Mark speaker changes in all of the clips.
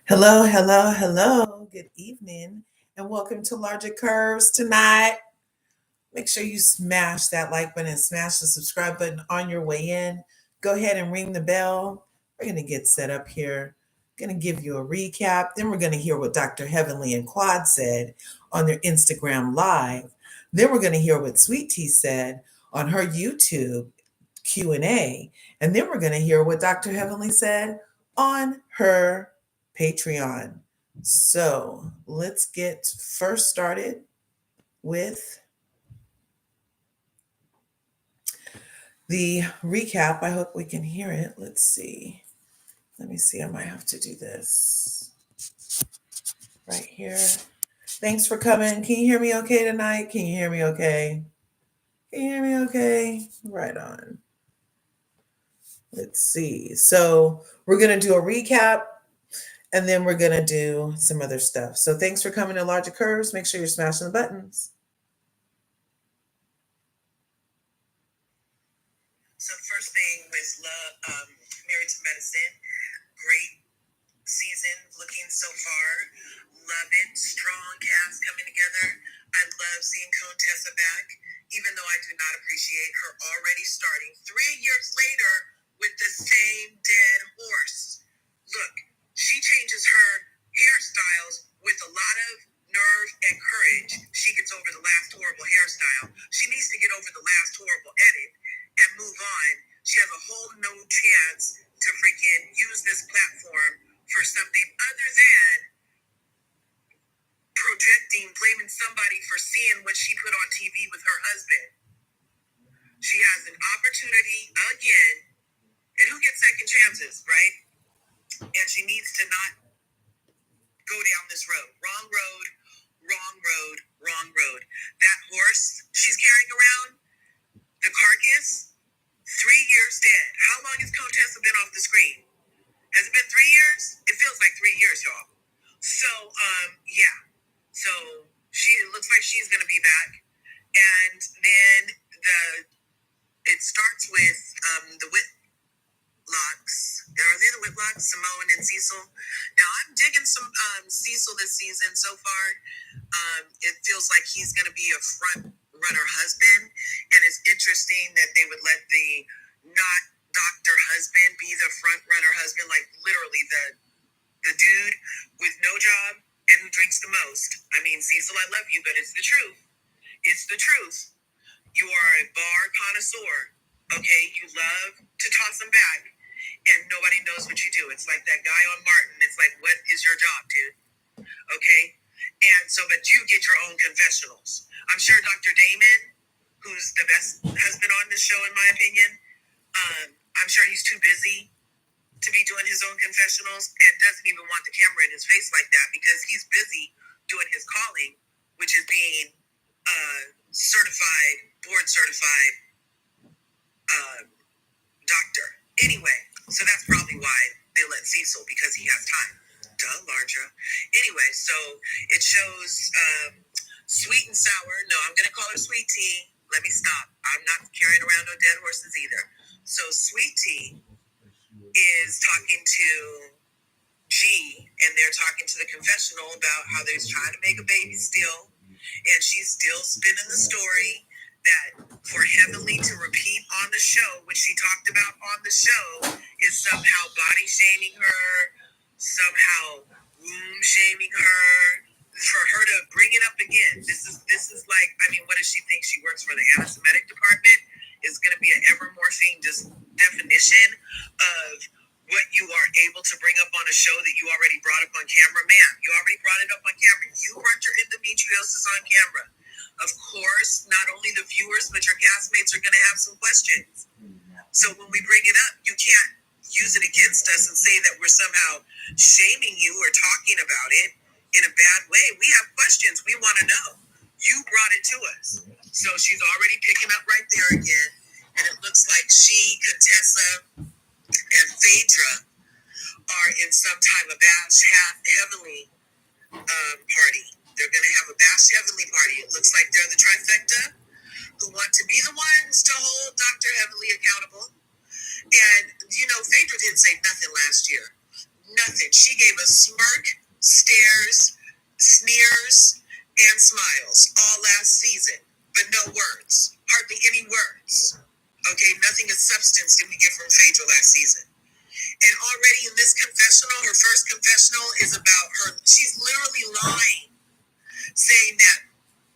Speaker 1: Hello, hello, hello. Good evening, and welcome to LRGA Curves tonight. Make sure you smash that like button and smash the subscribe button on your way in. Go ahead and ring the bell. We're going to get set up here. Going to give you a recap. Then we're going to hear what Dr. Heavenly and Quad said on their Instagram Live. Then we're going to hear what Sweet Tea said on her YouTube Q&A. And then we're going to hear what Dr. Heavenly said on her Patreon. So let's get first started with the recap. I hope we can hear it. Let's see. Let me see. I might have to do this right here. Thanks for coming. Can you hear me okay tonight? Can you hear me okay? Can you hear me okay? Right on. Let's see. So we're going to do a recap and then we're going to do some other stuff. So thanks for coming to LRGA Curves. Make sure you're smashing the buttons. So first thing was love, Married to Medicine. Great season looking so far. Love it. Strong cast coming together. I love seeing Contessa back, even though I do not appreciate her already starting 3 years later with the same dead horse. Look, she changes her hairstyles with a lot of nerve and courage. She gets over the last horrible hairstyle. She needs to get over the last horrible edit and move on. She has a whole no chance to freaking use this platform for something other than projecting, blaming somebody for seeing what she put on TV with her husband. She has an opportunity again, and who gets second chances, right? And she needs to not go down this road. Wrong road, wrong road, wrong road. That horse she's carrying around, the carcass, 3 years dead. How long has Contessa been off the screen? Has it been 3 years? It feels like 3 years, y'all. So, yeah. So it looks like she's going to be back. And then it starts with the Whitlocks. Are they the Whitlocks? Simone and Cecil. Now, I'm digging some Cecil this season so far. It feels like he's going to be a front runner husband. And it's interesting that they would let the not doctor husband be the front runner husband, like literally the dude with no job and who drinks the most. I mean, Cecil, I love you, but it's the truth. It's the truth. You are a bar connoisseur, okay? You love to toss them back, and nobody knows what you do. It's like that guy on Martin. It's like, what is your job, dude? Okay? And so, but you get your own confessionals. I'm sure Dr. Damon, who's the best husband on this show, in my opinion, I'm sure he's too busy to be doing his own confessionals and doesn't even want the camera in his face like that because he's busy doing his calling, which is being board certified doctor. Anyway, so that's probably why they let Cecil, because he has time. Duh, Larja. Anyway, so it shows sweet and sour. No, I'm going to call her Sweet Tea. Let me stop. I'm not carrying around no dead horses either. So Sweet Tea is talking to G, and they're talking to the confessional about how they're trying to make a baby still, and she's still spinning the story that for Heavenly to repeat on the show, which she talked about on the show, is somehow body shaming her, somehow womb shaming her, for her to bring it up again. This is like, I mean, what does she think? She works for the anti-Semitic department? Is going to be an ever-morphing definition of what you are able to bring up on a show that you already brought up on camera. Ma'am, you already brought it up on camera. You brought your endometriosis on camera. Of course, not only the viewers, but your castmates are going to have some questions. So when we bring it up, you can't use it against us and say that we're somehow shaming you or talking about it in a bad way. We have questions. We want to know. You brought it to us. So she's already picking up right there again. And it looks like she, Contessa, and Phaedra are in some type of Bash Heavenly party. They're going to have a Bash Heavenly party. It looks like they're the trifecta who want to be the ones to hold Dr. Heavenly accountable. And, Phaedra didn't say nothing last year. Nothing. She gave us smirk, stares, sneers, and smiles all last season, but no words. Hardly any words. Okay, nothing of substance did we get from Phaedra last season. And already in this confessional, her first confessional is about her. She's literally lying, saying that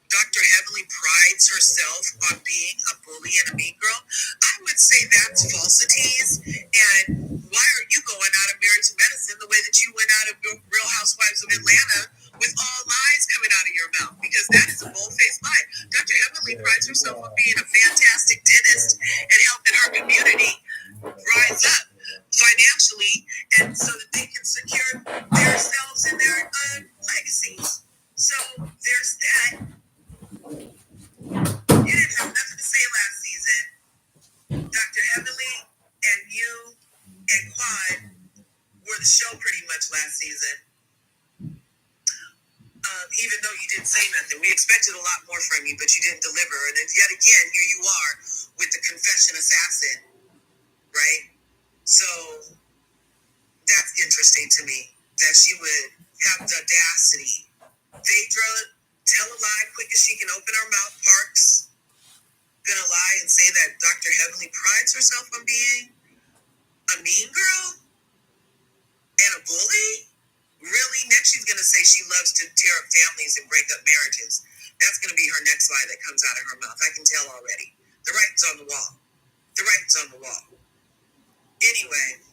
Speaker 1: Dr. Heavenly prides herself on being a bully and a mean girl. I would say that's falsities. And why are you going out of Married to Medicine the way that you went out of Real Housewives of Atlanta with all lies coming out of your mouth? Because that is a bold-faced lie. Dr. Heavenly prides herself on being a fantastic dentist and helping her community rise up financially, and so that they can secure themselves and their legacies. So there's that. You didn't have nothing to say last season. Dr. Heavenly and you and Quad were the show pretty much last season. Even though you didn't say nothing. We expected a lot more from you, but you didn't deliver. And then yet again, here you are with the confession assassin, right? So that's interesting to me, that she would have the audacity. Phaedra, tell a lie quick as she can open her mouth, Parks. Gonna lie and say that Dr. Heavenly prides herself on being a mean girl and a bully? Really? Next she's gonna say she loves to tear up families and break up marriages. That's gonna be her next lie that comes out of her mouth. I can tell already. The writing's on the wall. The writing's on the wall. Anyway,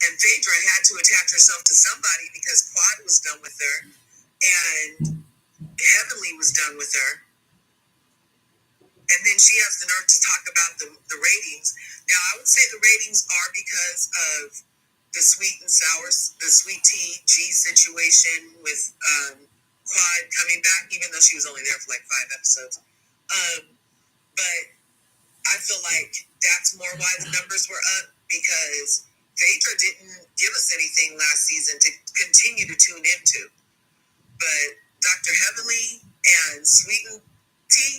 Speaker 1: and Phaedra had to attach herself to somebody because Quad was done with her and Heavenly was done with her. And then she has the nerve to talk about the ratings. Now, I would say the ratings are because of the sweet and sour, the sweet tea G situation with Quad coming back, even though she was only there for like 5 episodes. But I feel like that's more why the numbers were up, because Phaedra didn't give us anything last season to continue to tune into. But Dr. Heavenly and Sweet and Tea,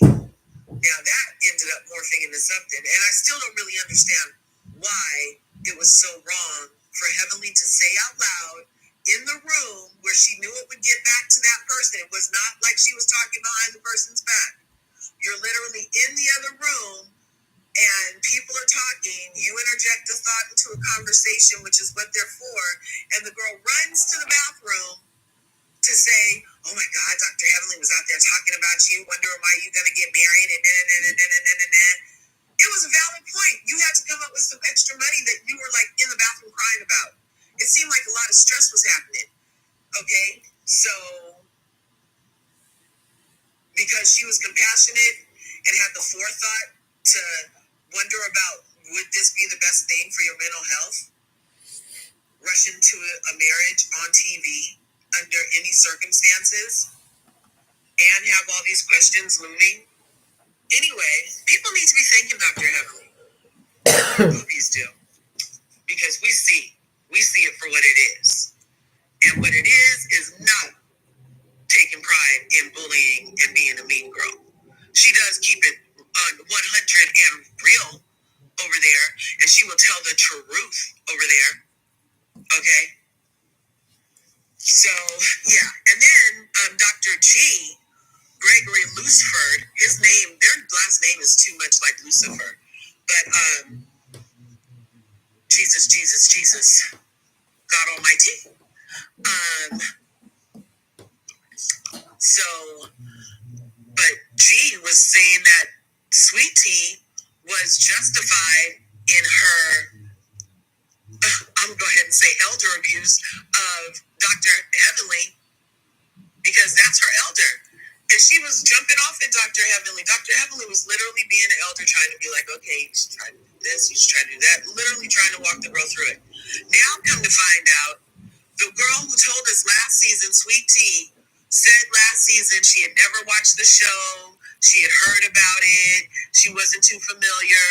Speaker 1: now that ended up morphing into something. And I still don't really understand why it was so wrong for Heavenly to say out loud in the room where she knew it would get back to that person. It was not like she was talking behind the person's back. You're literally in the other room and people are talking. You interject a thought into a conversation, which is what they're for. And the girl runs to the bathroom to say, oh my God, Dr. Heavenly was out there talking about you, wondering why you're going to get married, and then. It was a valid point. You had to come up with some extra money that you were like in the bathroom crying about. It seemed like a lot of stress was happening. Okay? So, because she was compassionate and had the forethought to wonder about, would this be the best thing for your mental health? Rush into a marriage on TV under any circumstances and have all these questions looming. Anyway, people need to be thanking Dr. Heavenly. Movies do. Because we see it for what it is. And what it is not taking pride in bullying and being a mean girl. She does keep it 100 and real over there, and she will tell the truth over there. Okay? So, yeah. And then Dr. G, Gregory Luciford, his name, their last name is too much like Lucifer. But Jesus, God Almighty. But G was saying that Sweet Tea was justified in her, I'm going to go ahead and say elder abuse of Dr. Heavenly, because that's her elder. And she was jumping off at Dr. Heavenly. Dr. Heavenly was literally being an elder, trying to be like, okay, you should try to do this, you should try to do that, literally trying to walk the girl through it. Now come to find out, the girl who told us last season, Sweet Tea, said last season she had never watched the show, she had heard about it, she wasn't too familiar,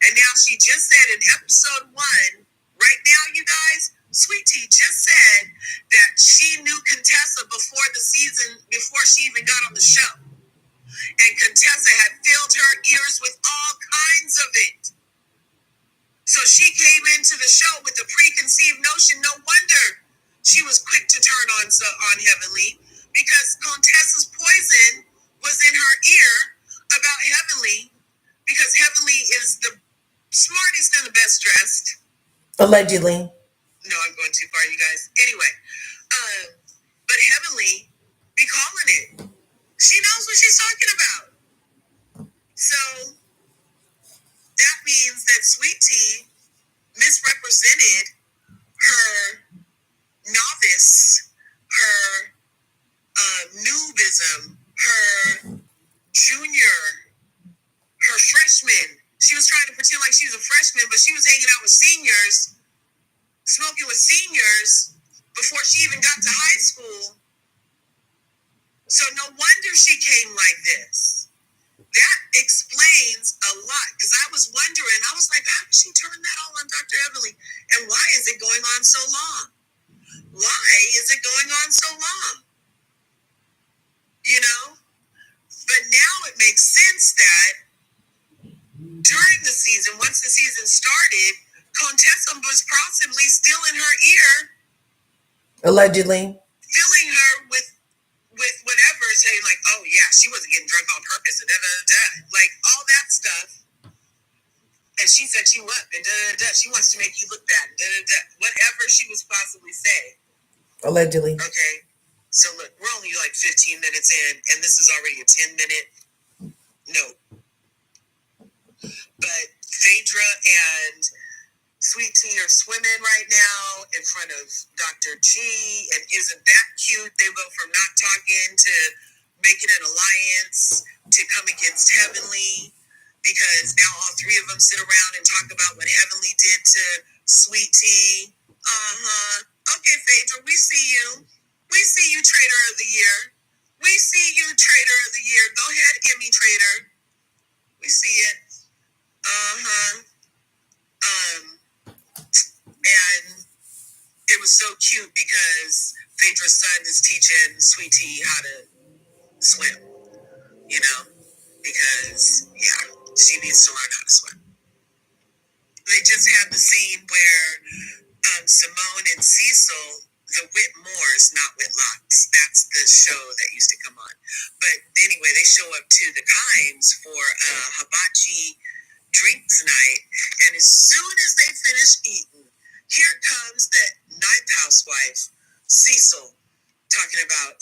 Speaker 1: and now she just said in episode 1, right now, you guys, Sweet Tea just said that she knew Contessa before the season, before she even got on the show. And Contessa had filled her ears with all kinds of it. So she came into the show with a preconceived notion. No wonder she was quick to turn on Heavenly, because Contessa's poison was in her ear about Heavenly, because Heavenly is the smartest and the best dressed.
Speaker 2: Allegedly.
Speaker 1: No, I'm going too far, you guys. Anyway, but Heavenly be calling it. She knows what she's talking about. So that means that Sweet Tea misrepresented her novice, her noobism, her junior, her freshman. She was trying to pretend like she was a freshman, but she was hanging out with seniors, smoking with seniors before she even got to high school. So no wonder she came like this. That explains a lot, because I was wondering, I was like, how did she turn that all on Dr. Heavenly? And why is it going on so long? Why is it going on so long? You know? But now it makes sense that during the season, once the season started, Contessa was possibly still in her ear.
Speaker 2: Allegedly.
Speaker 1: Filling her with whatever, saying like, oh yeah, she wasn't getting drunk on purpose, and like all that stuff. And she said she was, and she wants to make you look bad, whatever she was possibly saying.
Speaker 2: Allegedly.
Speaker 1: Okay, so look, we're only like 15 minutes in, and this is already a 10-minute note. But Phaedra and Sweet Tea are swimming right now in front of Dr. G, and isn't that cute? They go from not talking to making an alliance to come against Heavenly, because now all three of them sit around and talk about what Heavenly did to Sweet Tea. Okay, Phaedra, we see you. We see you, Trader of the Year. We see you, Trader of the Year. Go ahead, Emmy Trader. We see it. And it was so cute because Phaedra's son is teaching Sweet Tea how to swim, you know, because, yeah, she needs to learn how to swim. They just had the scene where Simone and Cecil, the Whitmores, not Whitlocks, that's the show that used to come on. But anyway, they show up to the Kimes for a hibachi drinks night, and as soon as they finish eating, here comes the ninth housewife, Cecil, talking about,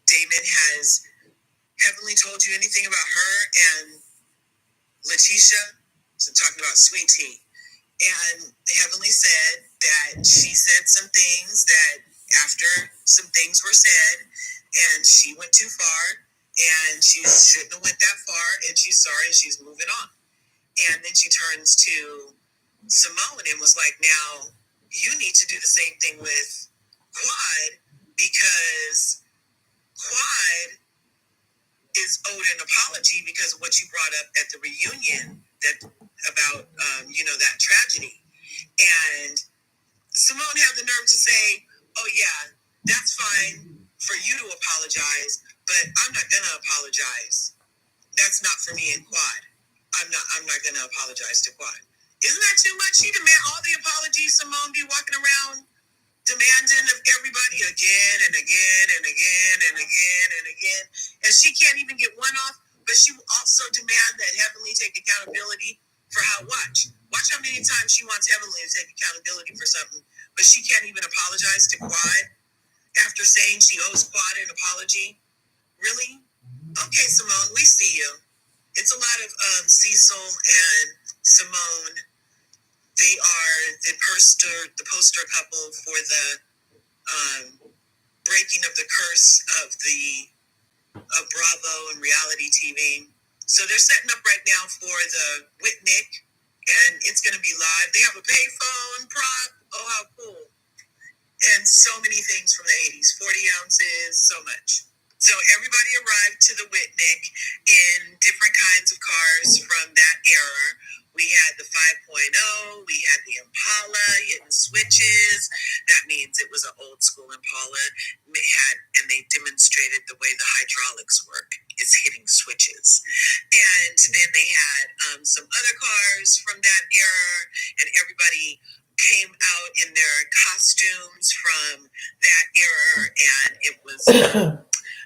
Speaker 1: Damon, has Heavenly told you anything about her and Letitia? So talking about Sweet Tea. And Heavenly said that she said some things that after some things were said, and she went too far, and she shouldn't have went that far, and she's sorry, and she's moving on. And then she turns to Simone and was like, now, you need to do the same thing with Quad, because Quad is owed an apology because of what you brought up at the reunion that about that tragedy. And Simone had the nerve to say, oh yeah, that's fine for you to apologize, but I'm not gonna apologize. That's not for me and Quad. I'm not gonna apologize to Quad. Isn't that too much? She demand all the apologies. Simone be walking around demanding of everybody again and again and again and again and again, and she can't even get one off. But she will also demand that Heavenly take accountability for how. Watch how many times she wants Heavenly to take accountability for something, but she can't even apologize to Quad after saying she owes Quad an apology. Really? Okay, Simone, we see you. It's a lot of Cecil and Simone. They are the poster couple for the breaking of the curse of Bravo and reality TV. So they're setting up right now for the Whitnick, and it's going to be live. They have a payphone prop. Oh, how cool. And so many things from the 80s, 40 ounces, so much. So everybody arrived to the Whitnick in different kinds of cars from that era. We had the 5.0, we had the Impala hitting switches. That means it was an old school Impala, and they demonstrated the way the hydraulics work is hitting switches. And then they had some other cars from that era, and everybody came out in their costumes from that era, and it was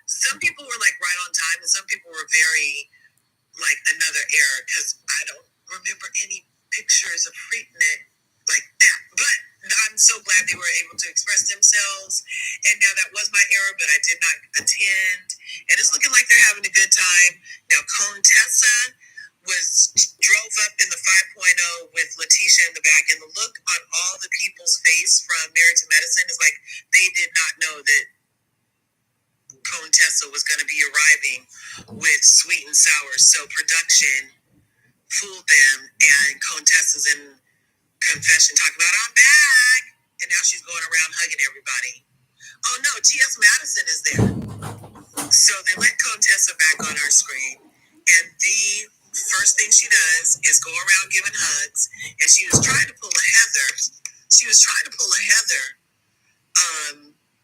Speaker 1: some people were like right on time, and some people were very like another era, because I don't remember any pictures of Freaknik like that. But I'm so glad they were able to express themselves. And now that was my era, but I did not attend. And it's looking like they're having a good time. Now, Contessa drove up in the 5.0 with Letitia in the back, and the look on all the people's face from Married to Medicine is like they did not know that Contessa was going to be arriving with Sweet and Sour. So production fooled them, and Contessa's in confession talking about, I'm back, and now she's going around hugging everybody. Oh no, T.S. Madison is there. So they let Contessa back on our screen, and the first thing she does is go around giving hugs, and she was trying to pull a Heather.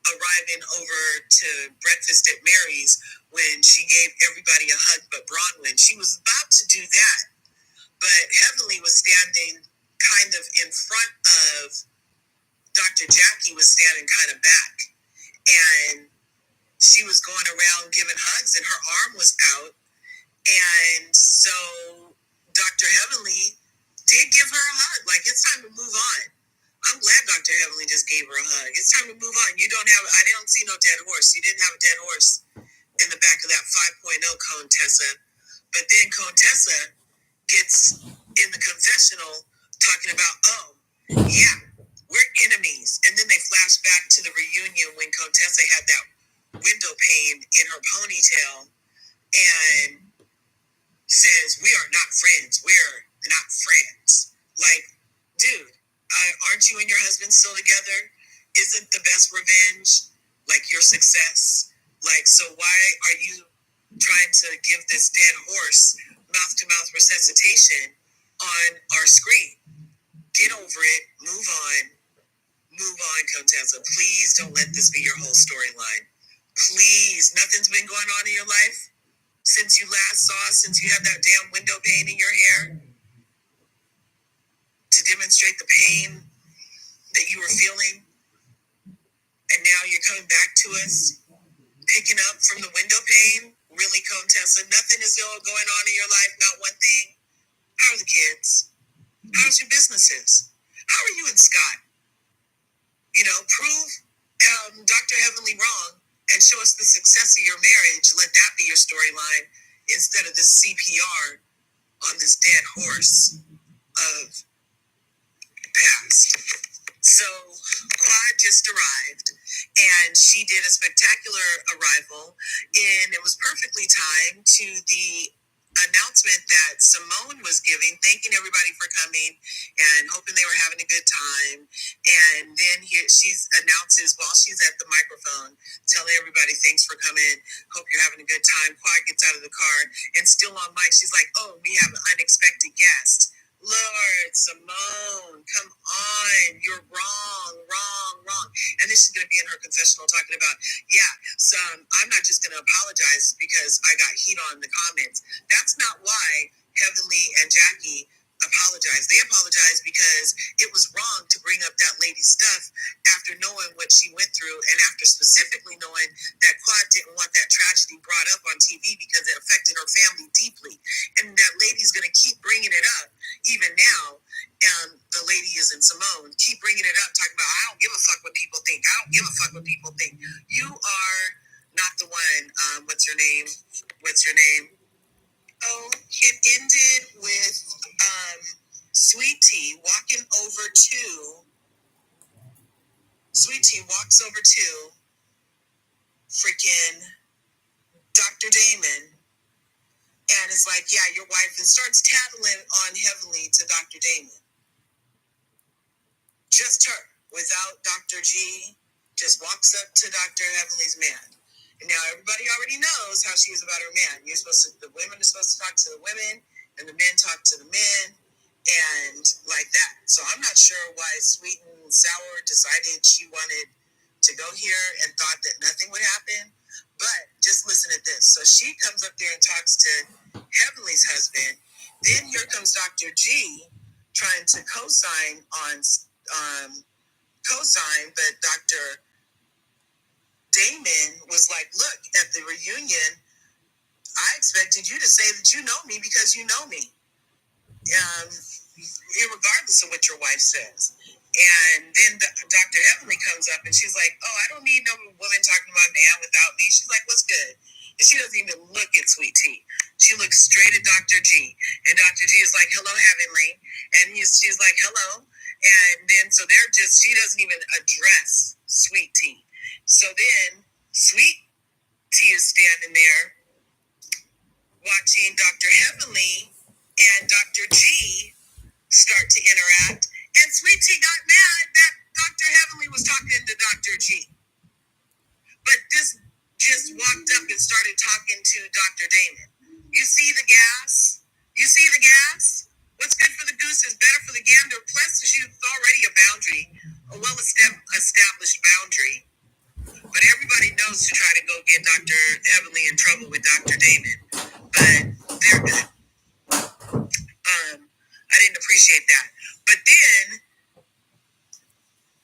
Speaker 1: Arriving over to breakfast at Mary's when she gave everybody a hug but Bronwyn. She was about to do that, but Heavenly was standing kind of in front of Dr. Jackie, was standing kind of back, and she was going around giving hugs, and her arm was out, and so Dr. Heavenly did give her a hug, like, it's time to move on. I'm glad Dr. Heavenly just gave her a hug. It's time to move on. I don't see no dead horse. You didn't have a dead horse in the back of that 5.0, Contessa. But then Contessa gets in the confessional talking about, oh, yeah, we're enemies. And then they flash back to the reunion when Contessa had that window pane in her ponytail and says, we are not friends. We're not friends. Like, dude, aren't you and your husband still together? Isn't the best revenge like your success? Like, so why are you trying to give this dead horse mouth-to-mouth resuscitation on our screen? Get over it. Move on, Contessa. Please don't let this be your whole storyline. Please. Nothing's been going on in your life since you last saw us, since you had that damn window pane in your hair to demonstrate the pain that you were feeling, and now you're coming back to us, picking up from the window pane. Really, Contessa, nothing is going on in your life, not one thing. How are the kids? How's your businesses? How are you and Scott? Prove Dr. Heavenly wrong and show us the success of your marriage. Let that be your storyline instead of this CPR on this dead horse of past. So Quad just arrived, and she did a spectacular arrival, and it was perfectly timed to the announcement that Simone was giving, thanking everybody for coming and hoping they were having a good time. And then she announces while she's at the microphone, telling everybody, thanks for coming, hope you're having a good time. Quad gets out of the car, and still on mic, she's like, oh, we have an unexpected guest. Lord, Simone, come on, you're wrong. And then she's going to be in her confessional talking about, so I'm not just going to apologize because I got heat on the comments. That's not why Heavenly and Jackie apologized. They apologized because it was wrong to bring up that lady's stuff after knowing what she went through, and after specifically knowing that Quad didn't want that tragedy brought up on TV because it affected her family deeply. And that lady's going to keep bringing it up even now. The lady is in Simone, keep bringing it up, talking about, I don't give a fuck what people think. You are not the one. What's your name? Oh, it ended with Sweet Tea walks over to freaking Dr. Damon and is like, yeah, your wife, and starts tattling on Heavenly to Dr. Damon. Just her, without Dr. G, just walks up to Dr. Heavenly's man. And now everybody already knows how she is about her man. The women are supposed to talk to the women, and the men talk to the men, and like that. So I'm not sure why Sweet and Sour decided she wanted to go here and thought that nothing would happen. But just listen at this. So she comes up there and talks to Heavenly's husband. Then here comes Dr. G trying to co-sign on but Dr. Damon was like, look, at the reunion, I expected you to say that you know me because you know me. Regardless of what your wife says. And then Dr. Heavenly comes up and she's like, oh, I don't need no woman talking to my man without me. She's like, what's good? And she doesn't even look at Sweet Tea. She looks straight at Dr. G. And Dr. G is like, hello, Heavenly. And she's like, hello. And then so she doesn't even address Sweet Tea. So then Sweet Tea is standing there watching Dr. Heavenly and Dr. G start to interact, and Sweet Tea got mad that Dr. Heavenly was talking to Dr. G. But this just walked up and started talking to Dr. Damon. You see the gas? You see the gas? What's good for the goose is better for the gander. Plus, she's already a boundary, a well-established boundary. But everybody knows to try to go get Dr. Heavenly in trouble with Dr. Damon. But they're good. I didn't appreciate that. But then,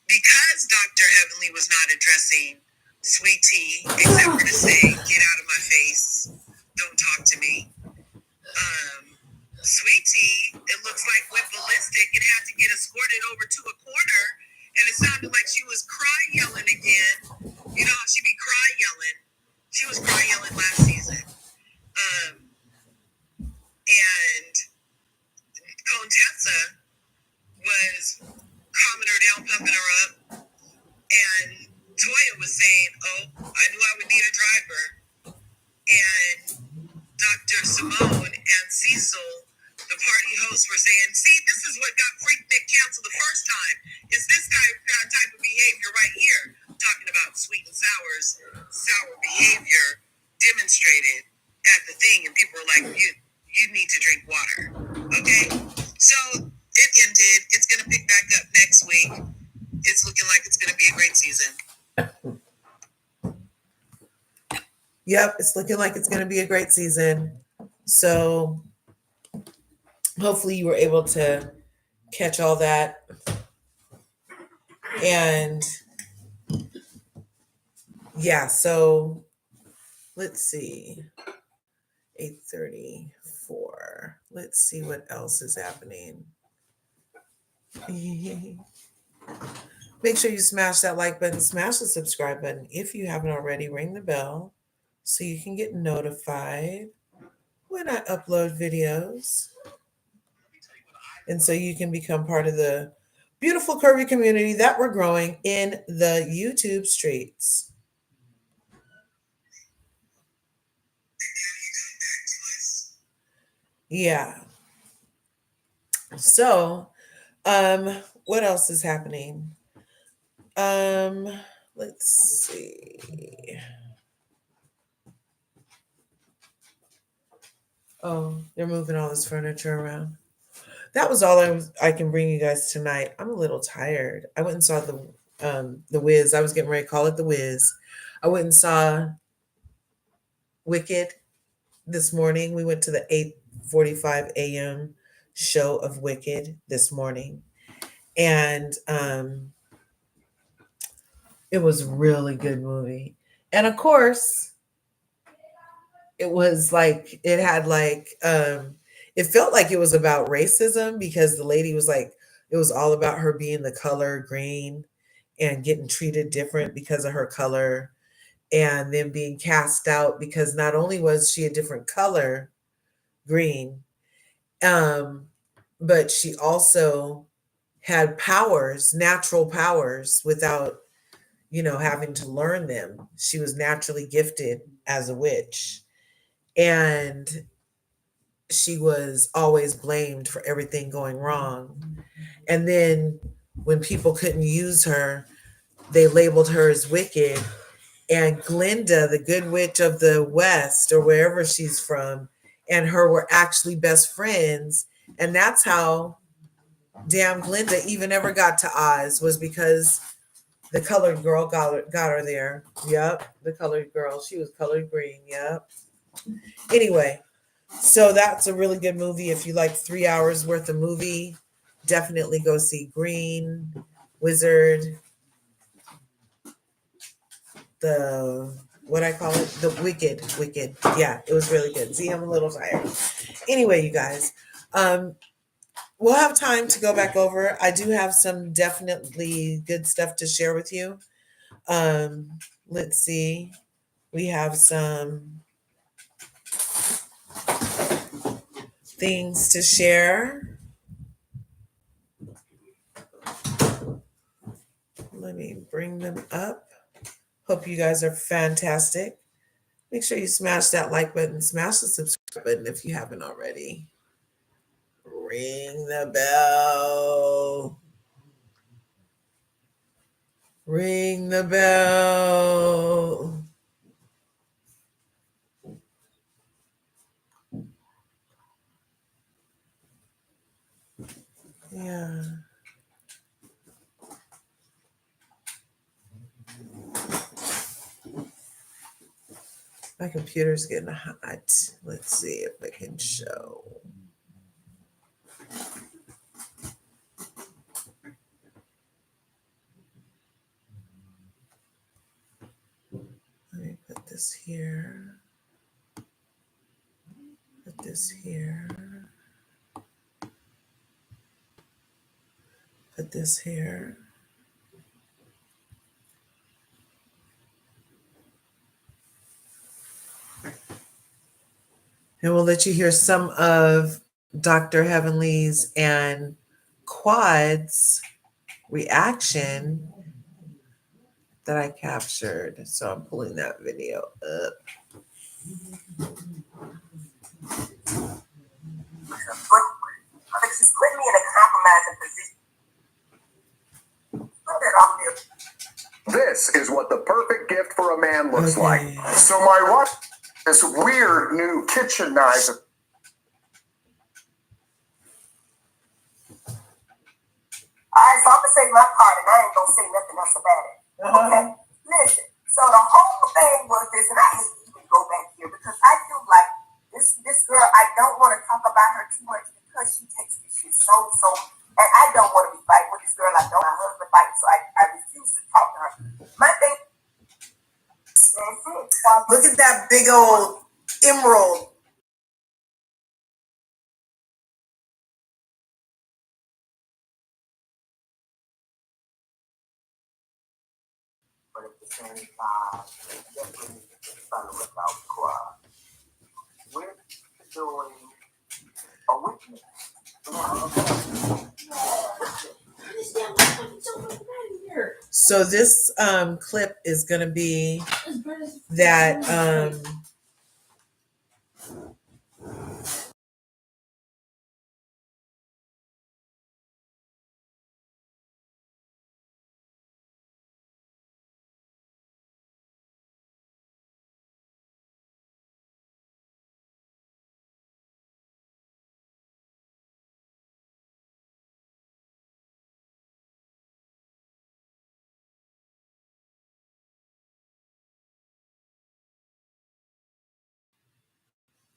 Speaker 1: because Dr. Heavenly was not addressing Sweet Tea, except for to say, get out of my face, don't talk to me, Sweet Tea, it looks like, went ballistic and had to get escorted over to a corner, and it sounded like she was cry yelling again. You know how she be cry yelling? She was cry yelling last season. And Contessa was calming her down, pumping her up, and Toya was saying, oh, I knew I would need a driver. And Dr. Simone and Cecil, the party hosts, were saying, see, this is what got Freaknik canceled the first time. It's this type of behavior right here. Talking about Sweet and sour behavior demonstrated at the thing, and people were like, you need to drink water. Okay? So it ended. It's going to pick back up next week. It's looking like it's going to be a great season.
Speaker 2: Yep, it's looking like it's going to be a great season. So hopefully you were able to catch all that. And yeah, so let's see. 8:34. Let's see what else is happening. Make sure you smash that like button, smash the subscribe button. If you haven't already, ring the bell so you can get notified when I upload videos. And so you can become part of the beautiful curvy community that we're growing in the YouTube streets. Yeah. So, what else is happening? Let's see. Oh, they're moving all this furniture around. That was all I can bring you guys tonight. I'm a little tired. I went and saw the Wiz. I was getting ready to call it the Wiz. I went and saw Wicked this morning. We went to the 8:45 a.m. show of Wicked this morning. And it was a really good movie. And of course, it was like it had like it felt like it was about racism because the lady was like it was all about her being the color green and getting treated different because of her color and then being cast out because not only was she a different color green but she also had powers, natural powers without having to learn them. She was naturally gifted as a witch. And she was always blamed for everything going wrong. And then when people couldn't use her, they labeled her as wicked. And Glinda, the good witch of the West or wherever she's from, and her were actually best friends. And that's how damn Glinda even ever got to Oz was because the colored girl got her there. Yep, the colored girl. She was colored green. Yep. Anyway, so that's a really good movie. If you like 3 hours worth of movie, definitely go see Green Wizard. The what I call it, the Wicked. Yeah, it was really good. See, I'm a little tired. Anyway, you guys, we'll have time to go back over. I do have some definitely good stuff to share with you. Let's see. We have some things to share. Let me bring them up. Hope you guys are fantastic. Make sure you smash that like button, smash the subscribe button if you haven't already. Ring the bell. Ring the bell. Yeah. My computer's getting hot. Let's see if I can show. Let me put this here. Put this here. Put this here. And we'll let you hear some of Dr. Heavenly's and Quad's reaction that I captured. So I'm pulling that video up.
Speaker 1: I think she's putting me in a compromising position. Put that off there.
Speaker 3: This is what the perfect gift for a man looks
Speaker 2: Okay.
Speaker 3: like. So my wife, this weird new kitchen knife.
Speaker 1: Alright, so I'm gonna say my part and I ain't gonna say nothing else about it. Okay? Listen, so the whole thing was this, and I hate to even go back here because I feel like this girl, I don't want to talk about her too much because she takes this shit so, and I don't want to be fighting with this girl. I don't. My husband fighting, so I refuse to talk to her. My thing. Look at that big old emerald. But at the same time, definitely trying to look out for we're doing a witness.
Speaker 2: So this clip is going to be that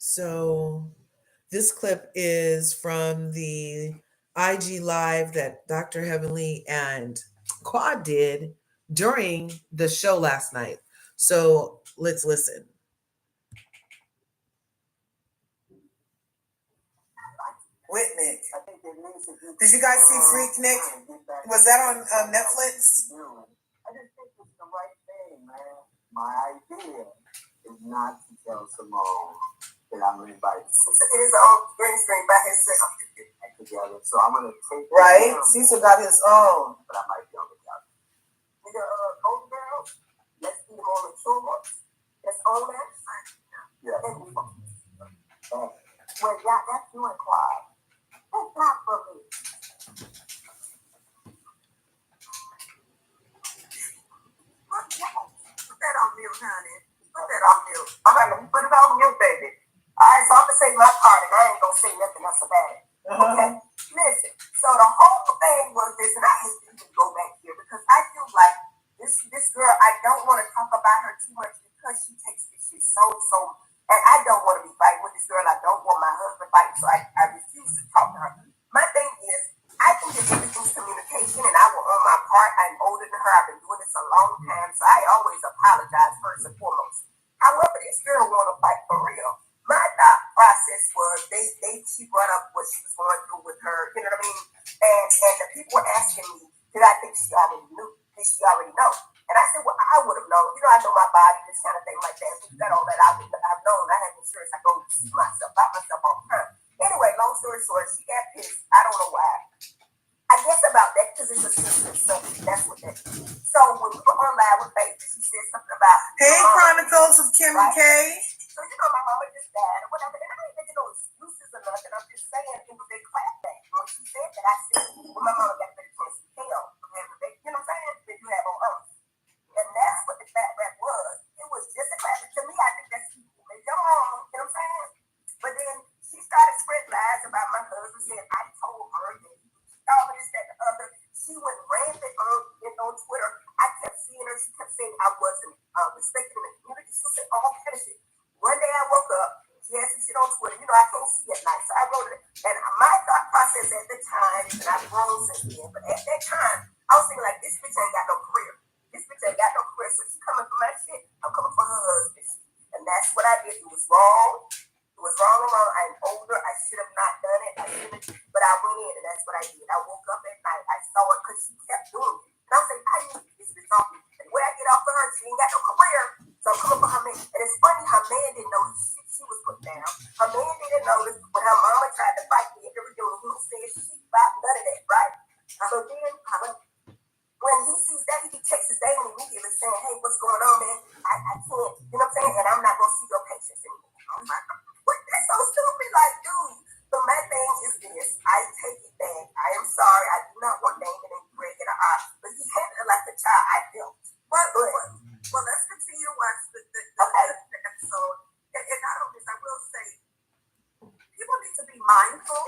Speaker 2: so this clip is from the IG live that Dr. Heavenly and Quad did during the show last night. So let's listen.
Speaker 1: Witness. Did you guys see Freaknik? Was that on Netflix? I just think it's the right thing, man. My idea is not to tell Simone that I'm invited. It is an old green screen by himself. Together, so I'm gonna take right. Cecil got his own, but I might be on the couch. We got old girls. Let's do them on the tour. Let's own that. Yeah. Well, yeah, that's you and Clyde. That's not for me. Put that on mute, honey. Put that on mute. All right, let me put it on mute, baby. All right, so I'm gonna say my part, and I ain't gonna say nothing else about it. Okay? Listen, so the whole whole thing was this, and I have to go back here because I feel like this girl, I don't want to talk about her too much because she takes this shit so, and I don't want to be fighting with this girl. I don't want my husband fighting, so I refuse to talk to her. My thing is, I think that everything's communication, and I will on my part. I'm older than her. I've been doing this a long time, so I always apologize first and foremost. However, this girl want to fight for real. My thought process was she brought up what she was going through with her, you know what I mean? And the people were asking me, did I think she already knew? Did she already know? And I said, well, I would have known. You know, I know my body, this kind of thing like that. So that all that I've known. I had insurance. I go see myself all the time. Anyway, long story short, she got pissed. I don't know why. I guess about that because it's a sister, so that's what that is. So when we were on live with Faith, she said something about
Speaker 2: Hey, Chronicles of Kim and K.
Speaker 1: So you know my mama just died or whatever, and I ain't making no excuses or nothing. I'm just saying it was a clap back. When she said that, I said, well, my mama got better chance to tell. You know what I'm saying? That you have on us. And that's what the clap back was. It was just a clap back. To me, I think that's people. They don't, you know what I'm saying? But then she started spreading lies about my husband, saying I told her that all of this, that, and the other. She went rampant on Twitter. I kept seeing her. She kept saying I wasn't respecting the community. She said all kind of shit. One day I woke up. She had some shit on Twitter. You know, I can't see at night. So I wrote it. And my thought process at the time, and I've grown since then, but at that time, I was thinking like, this bitch ain't got no career. This bitch ain't got no career. So she coming for my shit. I'm coming for her husband. And that's what I did. It was wrong. It was wrong. I'm older. I should have not done it. But I went in, and that's what I did. I woke up at night. I saw it because she kept doing it. And I was like, I need this bitch off me. And when I get off of her, she ain't got no career. So I'm coming for her man. And it's funny, her man didn't know the shit she was putting down. Her man didn't notice when her mama tried to fight me and everything. He said she about none of that, right? So then, when he sees that, he texts his day immediately saying, hey, what's going on, man? I can't, you know what I'm saying? And I'm not going to see your patients anymore. I'm like, what? That's so stupid. Like, dude. So my thing is this. I take it back. I am sorry. I do not want Damon and Greg in the eye. But he handled it like a child. I felt. Well, let's continue to watch the episode. And not only this, I will say, people need to be mindful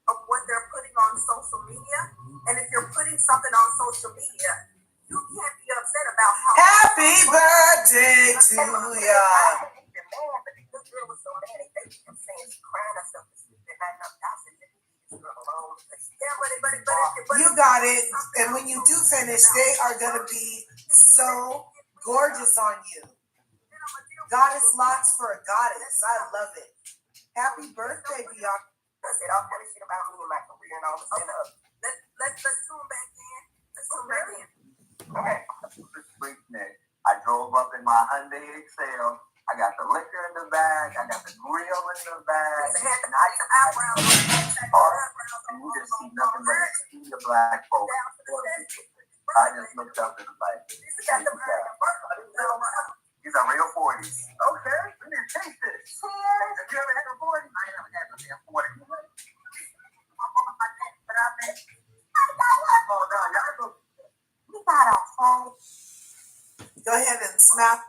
Speaker 1: of what they're putting on social media. And if you're putting something on social media, you can't be upset about how
Speaker 2: Happy birthday to ya.
Speaker 1: But the girl was so mad at they kept saying she crying herself to sleep at night. I said, this girl alone.
Speaker 2: You got it. And when you do finish, they are going to be so gorgeous on you. Goddess locks for a goddess. I love it. Happy birthday, Bianca.
Speaker 1: I said all kind of shit about me and my career and all this and let's tune back in. Let's tune back in.
Speaker 3: Okay. I drove up in my Hyundai Excel. I got the liquor in the bag. I got the grill in the bag. And you just see nothing but a sea of black folks. I just looked up and was like, these are real 40s. Okay, let me taste this. Cheers. Have you ever had a 40? I haven't had a damn 40.
Speaker 2: Go ahead and snap.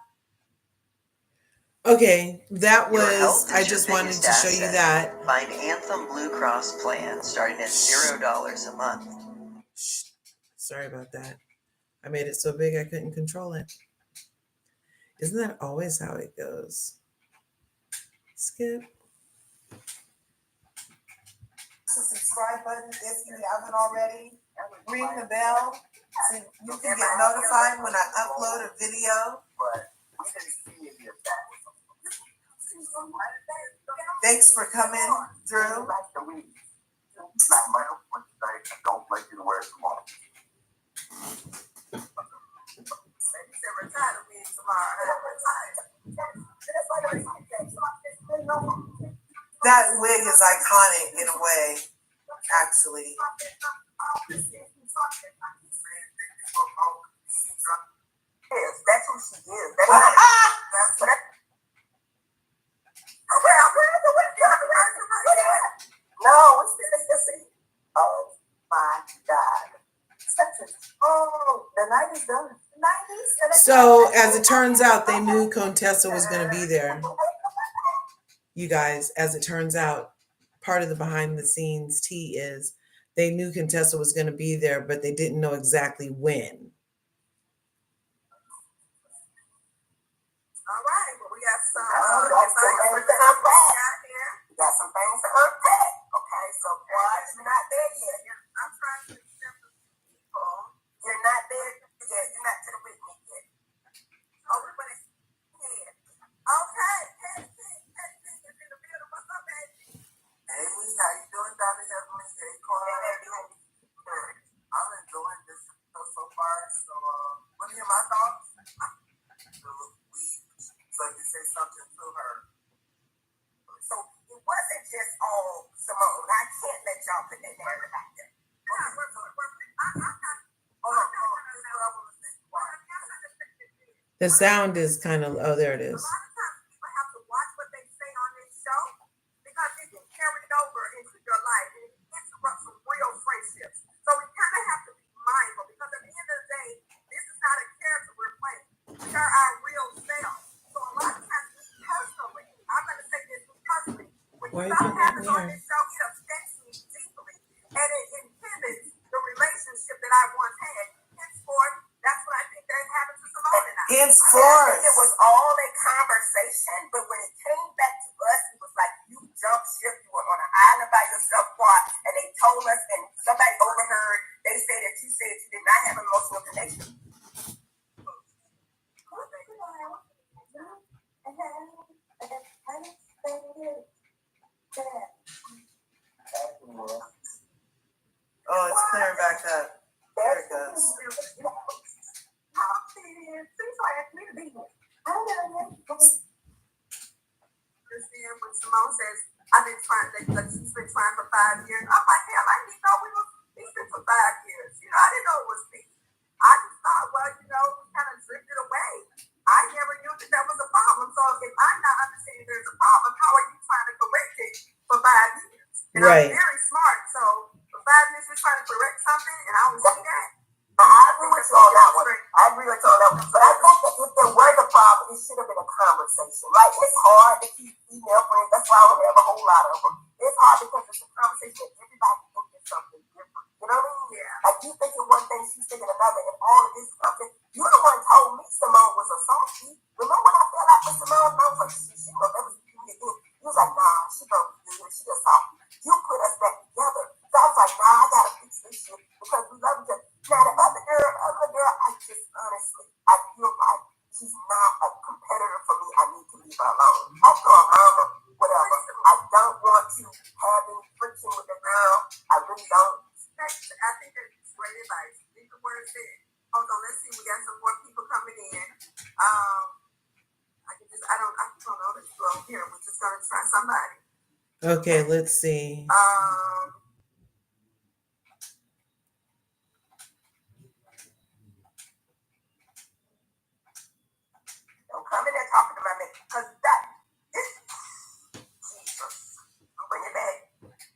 Speaker 2: Okay, that was, I just wanted to show you that.
Speaker 4: Find Anthem Blue Cross plan starting at $0 a month.
Speaker 2: Sorry about that. I made it so big I couldn't control it. Isn't that always how it goes? Skip. The subscribe button if you haven't already. Ring the bell so you can get notified when I upload a video. Thanks for coming through.
Speaker 3: Don't like you to wear it tomorrow.
Speaker 2: That wig is iconic in a way, actually.
Speaker 1: That's who she is. No, it's the oh my God. Oh, the night is done.
Speaker 2: So, as it turns out, they knew Contessa was going to be there. You guys, as it turns out, part of the behind the scenes tea is they knew Contessa was going to be there, but they didn't know exactly when.
Speaker 1: All right, well, we got some
Speaker 3: things to unpack. We got some things to unpack. Okay, so why you're not there yet?
Speaker 1: I'm trying to accept the people.
Speaker 3: You're not there yet. You're not to the witness yet.
Speaker 1: Oh, we're going to head. Okay, Patty is in the building. What's up, Patty?
Speaker 3: Hey, how you doing, Dr. Heavenly? Hey, Carl. I'm enjoying this show so far. So, what are my thoughts? So you say something to her.
Speaker 1: So it wasn't just all Simone. I can't let y'all put that narrative out there.
Speaker 2: The sound is kind of, oh, there it is.
Speaker 1: A lot of times people have to watch what they say on this show because it can carry it over into your life and it interrupts some real friendships. So we kind of have to be mindful because at the end of the day, this is not a character we're playing. We are our real selves. So a lot of times, personally, I'm going to say this personally, when
Speaker 2: Why are you
Speaker 1: something
Speaker 2: putting that
Speaker 1: happens
Speaker 2: in
Speaker 1: on
Speaker 2: here?
Speaker 1: this show, it affects me deeply and it inhibits the relationship that I once had. Henceforth, that's what I think that happened to Simone and I.
Speaker 3: Henceforth.
Speaker 1: It was all a conversation, but when it came back to us, it was like you jumped ship, you were on an island by yourself, and they told us, and somebody overheard, they said that you said you did not have an emotional connection.
Speaker 3: Oh, it's clearing back up. There it goes.
Speaker 1: Christine, when Simone says, I've been trying, like she's been trying for 5 years. I'm like, hell, I didn't know we were speaking for 5 years. You know, I didn't know it was me. I just thought, well, you know, we kind of drifted away. I never knew that there was a problem. So if I'm not understanding there's a problem, how are you trying to correct it for 5 years? And
Speaker 2: Right.
Speaker 1: I'm very smart. So for 5 years, you're trying to correct something, and I don't see that.
Speaker 3: I agree with you on that one. I agree with you on that one. But I think that if there were the problem, it should have been a conversation. Like, it's hard to keep female friends. That's why I don't have a whole lot of them. It's hard because it's a conversation that everybody thinks is something different. You know what I mean?
Speaker 1: Yeah.
Speaker 3: Like, you thinking one thing, she's thinking another, and all of this something. You the one told me Simone was a salty. Remember when I fell out with Simone? I was like, she gonna never see me again. You was like, nah, she gonna be good. She a salty. You put us back together. So I was like, nah, I gotta fix this shit because we love each other. Now the other girl, I just honestly, I feel like she's not a competitor for me. I need to leave her alone. I throw a mama, whatever. I don't want to have any friction with the girl. I really don't.
Speaker 1: I think that's great advice. Leave the word said. Hold on, let's see. We got some more people coming in. I don't know this girl here. We're just gonna try somebody.
Speaker 2: Okay, let's see.
Speaker 3: Don't come in there talking to my man because this Jesus, bring it back.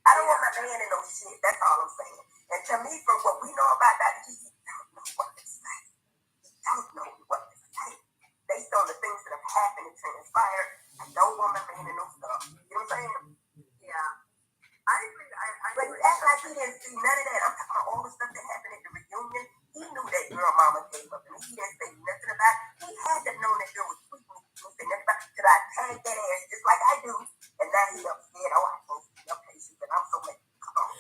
Speaker 3: I don't want my man in no shit. That's all I'm saying. And to me, from what we know about that, he don't know what to say. He don't know what to say. Based on the things that have happened and transpired, I don't want my man in no stuff. You know what I'm saying?
Speaker 1: Yeah, I agree.
Speaker 3: But he act like he didn't see none of that. I'm talking about all the stuff that happened at the reunion. He knew that girl mama gave up and he didn't say nothing about it. He had to know that girl was sweet and he didn't say nothing about it. Because I tagged that ass just like I do. And now he upset. Oh, I can't see your patience. And I'm so mad. Come on.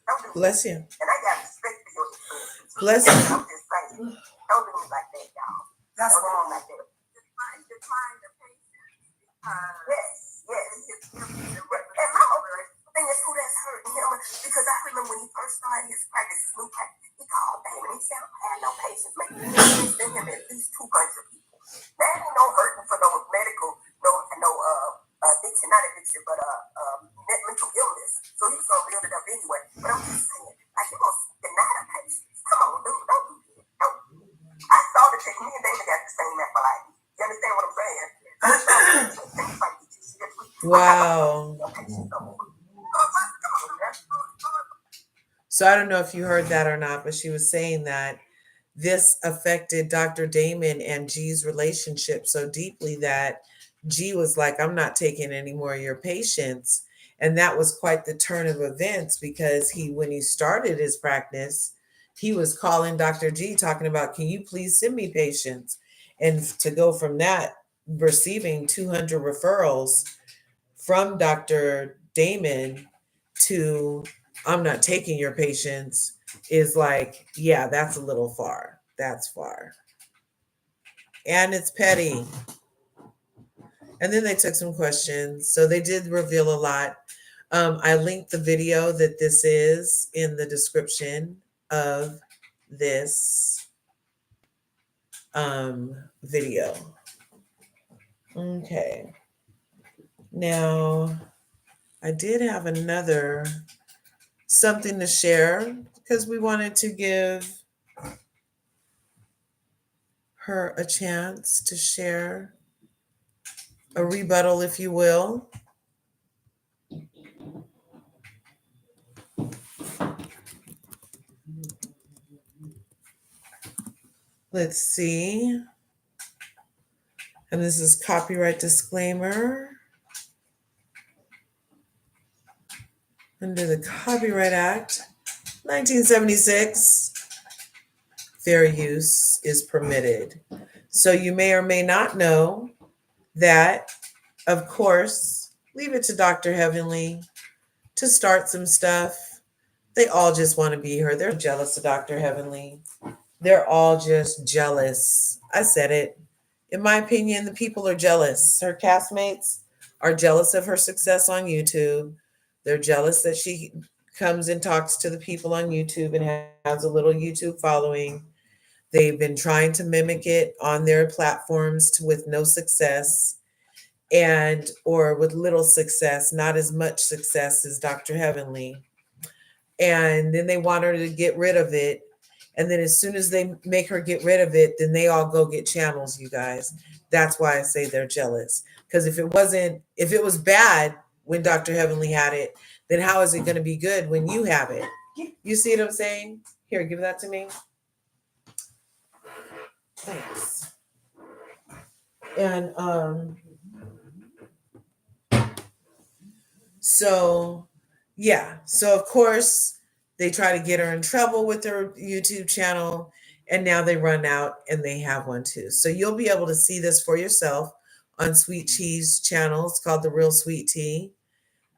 Speaker 3: Don't do
Speaker 2: Bless you.
Speaker 3: And I got respect for your experience.
Speaker 2: Bless you.
Speaker 3: I'm just saying. Don't do me like that, y'all. That's don't wrong. Do me like that.
Speaker 1: Define the patience.
Speaker 3: Yes. And my whole thing is who that's hurting him. Because I remember when he first started his practice, he called Damon and he said, I don't have no patience. Maybe you can send him at least 200 people. That ain't no hurting for no medical, no addiction, not addiction, but mental illness. So he's gonna build it up anyway. But I'm just saying, like you gonna deny the patience. Come on, dude, don't do that. Don't. I saw the chick, me and Damon got the same apple like you understand what I'm saying?
Speaker 2: Wow. So I don't know if you heard that or not, but she was saying that this affected Dr. Damon and G's relationship so deeply that G was like, I'm not taking any more of your patients. And that was quite the turn of events, because when he started his practice, he was calling Dr. G talking about, can you please send me patients? And to go from that, receiving 200 referrals from Dr. Damon to, I'm not taking your patients, is like, yeah, that's a little far. That's far. And it's petty. And then they took some questions. So they did reveal a lot. I linked the video that this is in the description of this video. Okay. Now, I did have another something to share, because we wanted to give her a chance to share a rebuttal, if you will. Let's see. And this is copyright disclaimer. Under the Copyright Act, 1976, fair use is permitted. So you may or may not know that, of course, leave it to Dr. Heavenly to start some stuff. They all just want to be her. They're jealous of Dr. Heavenly. They're all just jealous. I said it. In my opinion, the people are jealous. Her castmates are jealous of her success on YouTube. They're jealous that she comes and talks to the people on YouTube and has a little YouTube following. They've been trying to mimic it on their platforms with no success, or with little success, not as much success as Dr. Heavenly. And then they want her to get rid of it. And then as soon as they make her get rid of it, then they all go get channels, you guys. That's why I say they're jealous. Because if it was bad when Dr. Heavenly had it, then how is it going to be good when you have it? You see what I'm saying? Here, give that to me. Thanks. And so of course they try to get her in trouble with her YouTube channel, and now they run out and they have one too. So you'll be able to see this for yourself on Sweet Tea's channel. It's called The Real Sweet Tea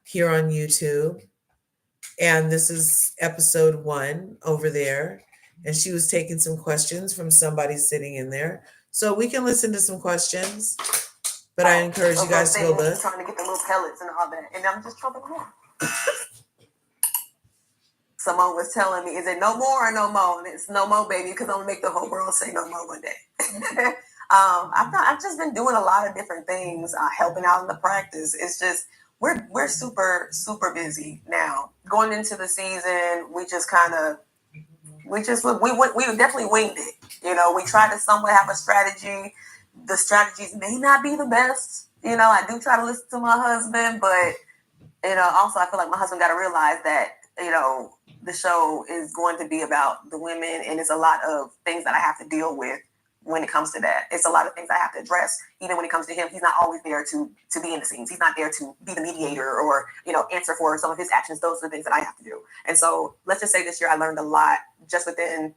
Speaker 2: here on YouTube. And this is episode 1 over there. And she was taking some questions from somebody sitting in there. So we can listen to some questions. But I encourage you guys to go look.
Speaker 3: Trying to get the little pellets and all that, and I'm just trouble more. Someone was telling me, "Is it no more or no more?" And it's no more, baby, because I'm gonna make the whole world say no more one day. I've just been doing a lot of different things, helping out in the practice. It's just we're super busy now. Going into the season, we definitely winged it. You know, we tried to somewhat have a strategy. The strategies may not be the best. You know, I do try to listen to my husband, but, you know, also I feel like my husband got to realize that, you know, the show is going to be about the women, and it's a lot of things that I have to deal with when it comes to that. It's a lot of things I have to address. Even when it comes to him, he's not always there to be in the scenes. He's not there to be the mediator or, you know, answer for some of his actions. Those are the things that I have to do. And so let's just say this year I learned a lot just within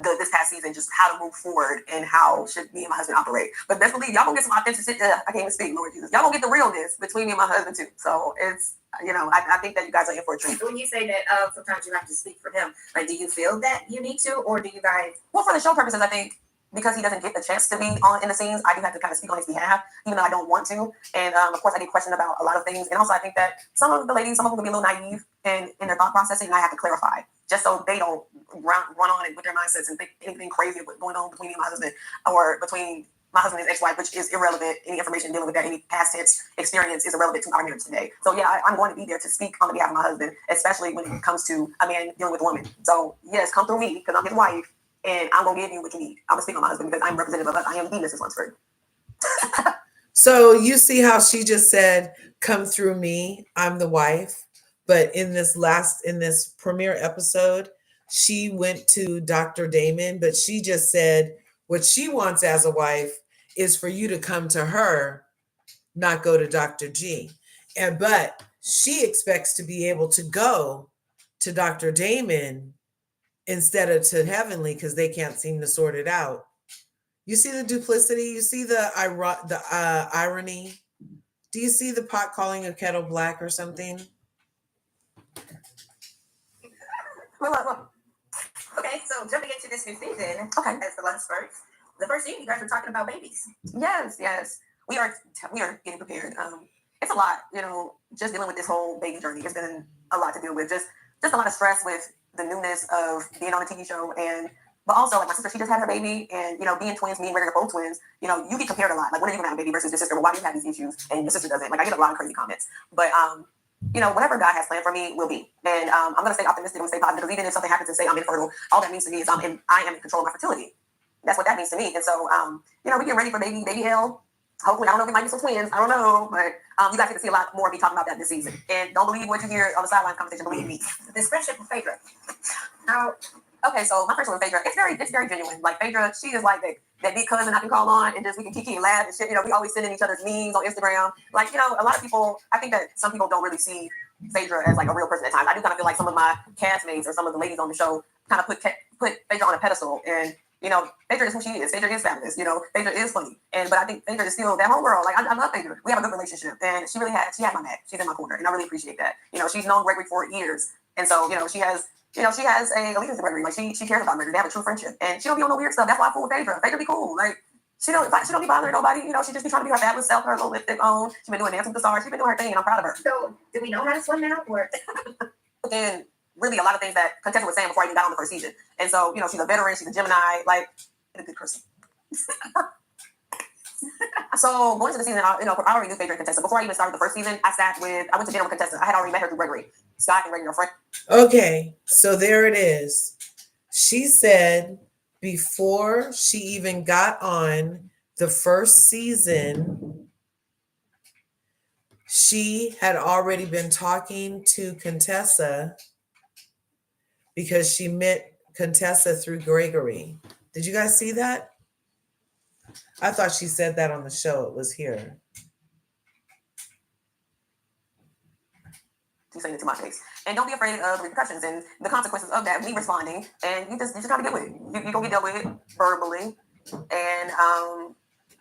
Speaker 3: this past season, just how to move forward and how should me and my husband operate. But best believe y'all gonna get some authenticity. I can't even speak, Lord Jesus. Y'all gonna get the realness between me and my husband too. So it's, you know, I think that you guys are in for a treat.
Speaker 5: When you say that sometimes you have to speak for him, like, do you feel that you need to, or do you guys?
Speaker 3: Well, for the show purposes, I think because he doesn't get the chance to be in the scenes, I do have to kind of speak on his behalf, even though I don't want to. And of course, I get questioned about a lot of things. And also, I think that some of the ladies, some of them can be a little naive in their thought processing, and I have to clarify just so they don't run on it with their mindsets and think anything crazy of what's going on between me and my husband, or between my husband and his ex-wife, which is irrelevant. Any information dealing with that, any past tense experience is irrelevant to our marriage today. So yeah, I'm going to be there to speak on behalf of my husband, especially when it comes to a man dealing with a woman. So yes, come through me because I'm his wife, and I'm going to give you what you need. I'm going to speak on my husband because I'm representative of us. I am the Mrs. Lunsford.
Speaker 2: So you see how she just said, come through me, I'm the wife. But in this premiere episode, she went to Dr. Damon, but she just said what she wants as a wife is for you to come to her, not go to Dr. G. But she expects to be able to go to Dr. Damon instead of to Heavenly because they can't seem to sort it out. You see the duplicity? You see the irony? Do you see the pot calling a kettle black or something?
Speaker 5: Okay, so jumping into this new season, okay, as the lunch first. The first scene, you guys were talking about babies.
Speaker 6: Yes. We are getting prepared. It's a lot, just dealing with this whole baby journey. It's been a lot to deal with. Just a lot of stress with the newness of being on a TV show, but also like my sister, she just had her baby, and being twins, me and Ray are both twins. You get compared a lot. Like, when are you gonna have a baby versus your sister? Well, why do you have these issues and your sister doesn't? Like, I get a lot of crazy comments, but whatever God has planned for me will be. And I'm gonna stay optimistic. I'm gonna stay positive, because even if something happens and say I'm infertile, all that means to me is I am in control of my fertility. That's what that means to me. And so, we get ready for baby hell. Hopefully, I don't know if it might be some twins. I don't know, but you guys get to see a lot more of me talking about that this season. And don't believe what you hear on the sidelines conversation. Believe me.
Speaker 5: This friendship with Phaedra.
Speaker 6: Okay, so my friendship with Phaedra, it's very genuine. Like, Phaedra, she is like that big cousin I can call on, and just we can kiki and laugh and shit. We always sending each other's memes on Instagram. Like, a lot of people, I think that some people don't really see Phaedra as like a real person at times. I do kind of feel like some of my castmates or some of the ladies on the show kind of put Phaedra on a pedestal, and Phaedra is who she is. Phaedra is fabulous. Phaedra is funny, but I think Phaedra is still that homegirl. Like, I love Phaedra. We have a good relationship, and she had my back. She's in my corner, and I really appreciate that. She's known Gregory for years, and so she has a allegiance to Gregory. Like, she cares about Gregory. They have a true friendship, and she don't be on no weird stuff. That's why I fool with Phaedra. Phaedra be cool. Like, she don't be bothering nobody. She just be trying to be her fabulous self, her little lipstick on. She's been doing Dancing with the Stars. She's been doing her thing, and I'm proud of her.
Speaker 5: So, do we know how to swim now, or?
Speaker 6: And really, a lot of things that Contessa was saying before I even got on the first season. And so, she's a veteran. She's a Gemini. Like, and a good person. So going into the season, I already knew Phaedra and Contessa. Before I even started the first season, I went to dinner with Contessa. I had already met her through Gregory. Scott and Gregory are friends.
Speaker 2: Okay, so there it is. She said before she even got on the first season, she had already been talking to Contessa because she met Contessa through Gregory. Did you guys see that? I thought she said that on the show. It was here.
Speaker 6: She's saying it to my face. And don't be afraid of the repercussions and the consequences of that, me responding. And you just gotta deal with it. You're gonna get dealt with it verbally. And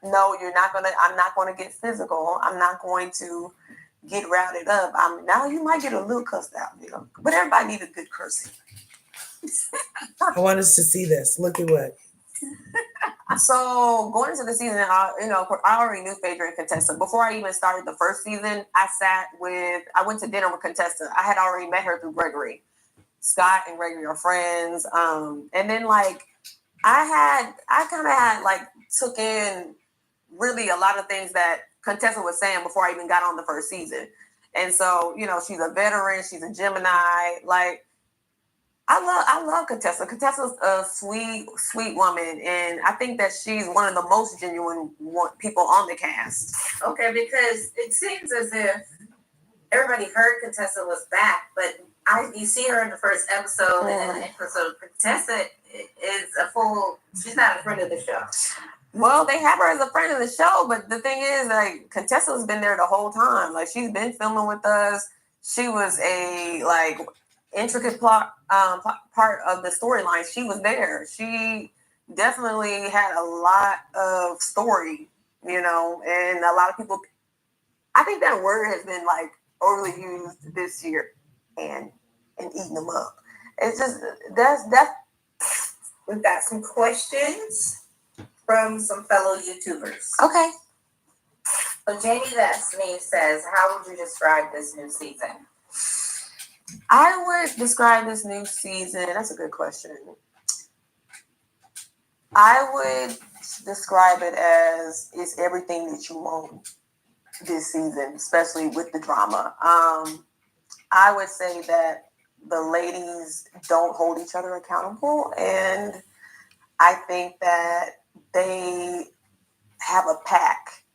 Speaker 6: no, I'm not gonna get physical. I'm not going to get routed up. Now you might get a little cussed out, but everybody needs a good cursing.
Speaker 2: I want us to see this. Look at what.
Speaker 6: So going into the season, I already knew Phaedra and Contessa. Before I even started the first season, I went to dinner with Contessa. I had already met her through Gregory. Scott and Gregory are friends. And then like I kind of had like took in really a lot of things that Contessa was saying before I even got on the first season. And so, she's a veteran, she's a Gemini. Like, I love Contessa. Contessa's a sweet woman, and I think that she's one of the most genuine people on the cast.
Speaker 5: Okay, because it seems as if everybody heard Contessa was back, but you see her in the first episode, and in the episode, Contessa is she's not a friend of the show.
Speaker 6: Well, they have her as a friend of the show, but the thing is, like, Contessa's been there the whole time. Like, she's been filming with us. She was a intricate part of the storyline. She was there. She definitely had a lot of story, and a lot of people. I think that word has been overly used this year, and eating them up. It's just that's.
Speaker 5: We've got some questions from some fellow YouTubers.
Speaker 6: Okay.
Speaker 5: So Jamie Destiny says, how would you describe this new season?
Speaker 6: I would describe this new season. That's a good question. I would describe it as it's everything that you want this season, especially with the drama. I would say that the ladies don't hold each other accountable, and I think that they have a pack.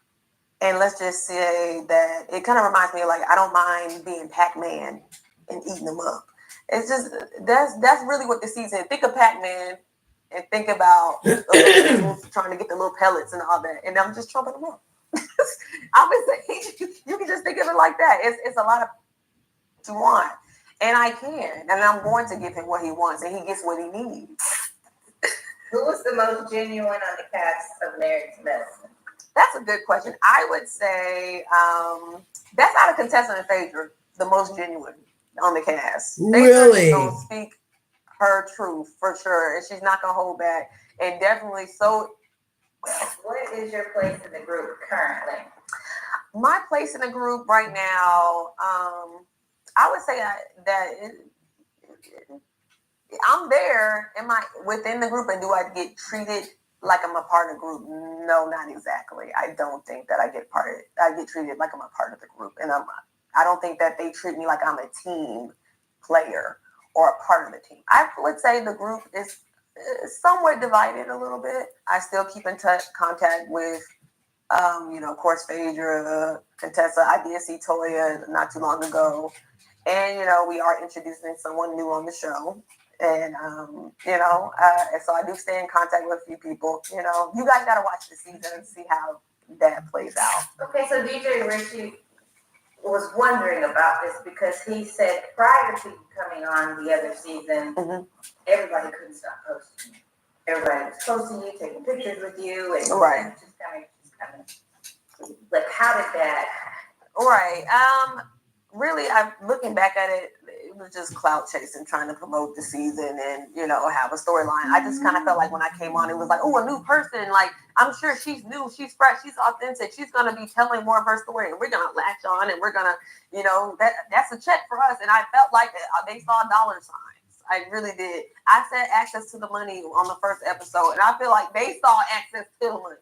Speaker 6: And let's just say that it kind of reminds me of I don't mind being Pac-Man and eating them up. It's just that's really what the season. Think of Pac-Man and think about trying to get the little pellets and all that, and I'm just chomping them up. I would say you can just think of it like that. It's a lot of you want. And I can. And I'm going to give him what he wants, and he gets what he needs.
Speaker 5: Who was the most genuine on the cast of Married to Medicine?
Speaker 6: That's a good question. I would say that's out of contestant and Phaedra, the most genuine on the cast.
Speaker 2: Really?
Speaker 6: Phaedra is gonna speak her truth for sure, and she's not gonna hold back. And definitely so.
Speaker 5: What is your place in the group currently?
Speaker 6: My place in the group right now, I would say I'm there. Am I within the group, and do I get treated like I'm a part of the group? No, not exactly. I don't think that I get treated like I'm a part of the group, and I don't think that they treat me like I'm a team player or a part of the team. I would say the group is somewhat divided a little bit. I still keep in contact with, of course, Phaedra, Contessa. I did see Toya not too long ago, and we are introducing someone new on the show. And and so I do stay in contact with a few people. You guys got to watch the season and see how that plays out.
Speaker 5: Okay, so DJ Richie was wondering about this because he said prior to you coming on the other season, everybody couldn't stop posting you. Everybody was posting you, taking pictures with you, and
Speaker 6: right.
Speaker 5: just kind of like, how did that?
Speaker 6: Right. Really, I'm looking back at it. It was just clout chasing, trying to promote the season and have a storyline. I just kind of felt like when I came on, it was like, oh, a new person. Like, I'm sure she's new, she's fresh, she's authentic, she's gonna be telling more of her story, and we're gonna latch on, and we're gonna, that's a check for us. And I felt like they saw dollar signs. I really did. I said access to the money on the first episode, and I feel like they saw access to the money.